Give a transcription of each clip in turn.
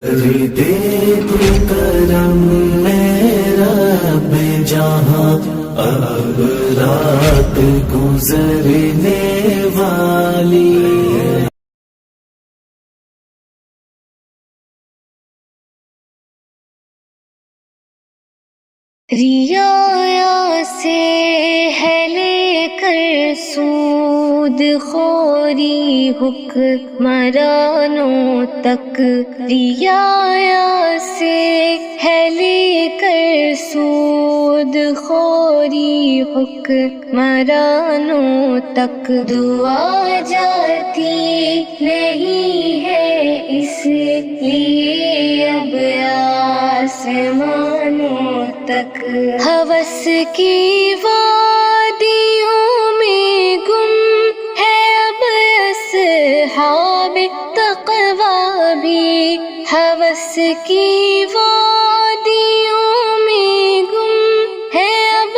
دیکھ کرم میرا رب جہاں اب رات گزرنے والی ہے۔ ریا سے ہے لے کر سود خوری حکمرانوں تک، ریا سے ہے لے کر سود خوری حکمرانوں تک، دعا جاتی نہیں ہے اس لیے اب آسمانوں تک، ہوس کی وادیوں میں گم ہے اب اصحاب تقویٰ بھی، ہوس کی وادیوں میں گم ہے اب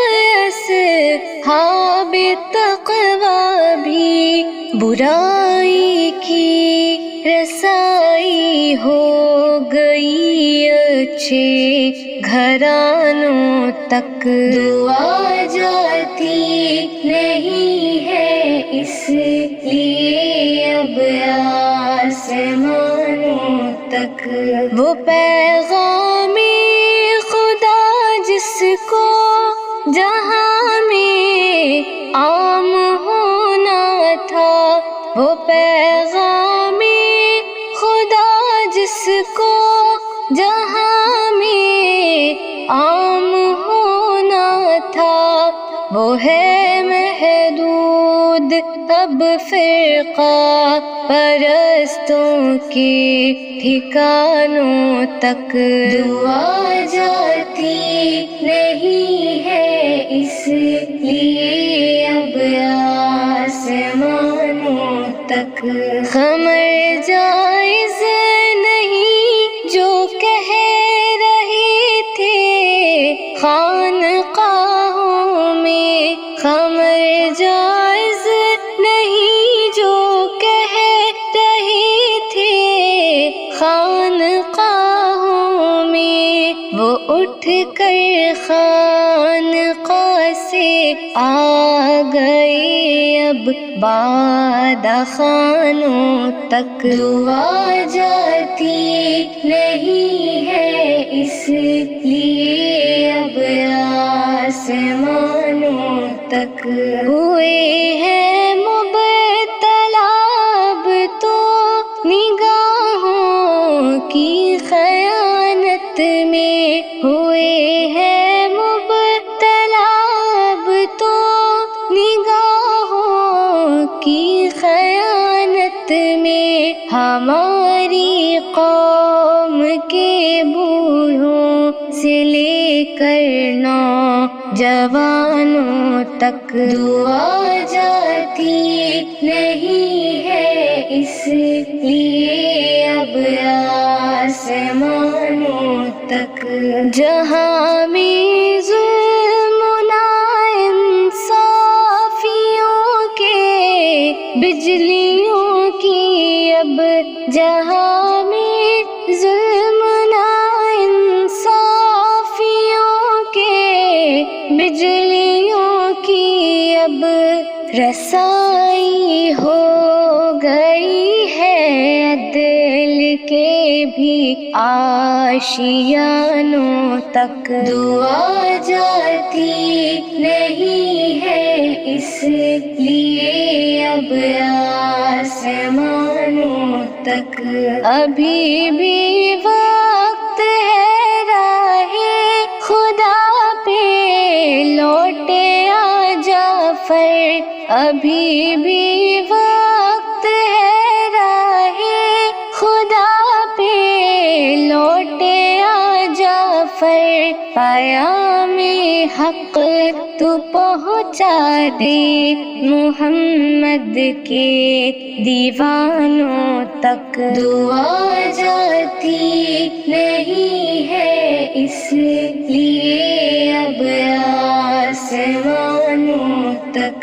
اصحاب تقویٰ بھی، برائی کی رسائی ہو گئی اچھے گھرانوں تک، دعا جاتی نہیں ہے اس لیے اب آسمانوں تک، وہ پیغام خدا جس کو جہاں میں عام ہونا تھا، وہ پیغام خدا جس کو جہاں میں عام ہونا تھا، وہ ہے محدود اب فرقہ پرستوں کے ٹھکانوں تک، دعا جاتی نہیں ہے اس لیے اب آسمانوں تک، خمر جائز نہیں جو کہہ رہے تھے خانقاہوں میں، خمر جائز نہیں جو کہہ رہے تھے خانقاہوں میں، وہ اٹھ کر خانقاہ سے آ گئے اب بادہ خانوں تک، دعا جاتی نہیں ہے اس لیے اب آسمانوں تک، ہوئے ہیں مبتلا اب تو نگاہوں کی خیانت میں، ہوئے ہیں مبتلا اب تو نگاہوں کی خیانت میں، ہماری قوم کے بوڑھوں سے لے کر نوجوانوں تک، دعا جاتی نہیں ہے اس لیے اب آسمانوں تک، جہاں میں ظلم و ناانصافیوں کے بجلیوں کی، اب جہاں میں ظلم و ناانصافیوں کے بجلیوں کی اب رسائی ہو گئی ہے عدل کے بھی آشیانوں تک، دعا جاتی نہیں ہے اس لیے اب آسمانوں تک، ابھی بھی وقت ہے راہ خدا پہ لوٹے آ جعفر، ابھی بھی وقت ہے راہ خدا پہ لوٹے آ جعفر، پیام حق تو پہنچا دے محمد کے دیوانوں تک، دعا جاتی نہیں ہے اس لیے اب آسمانوں تک۔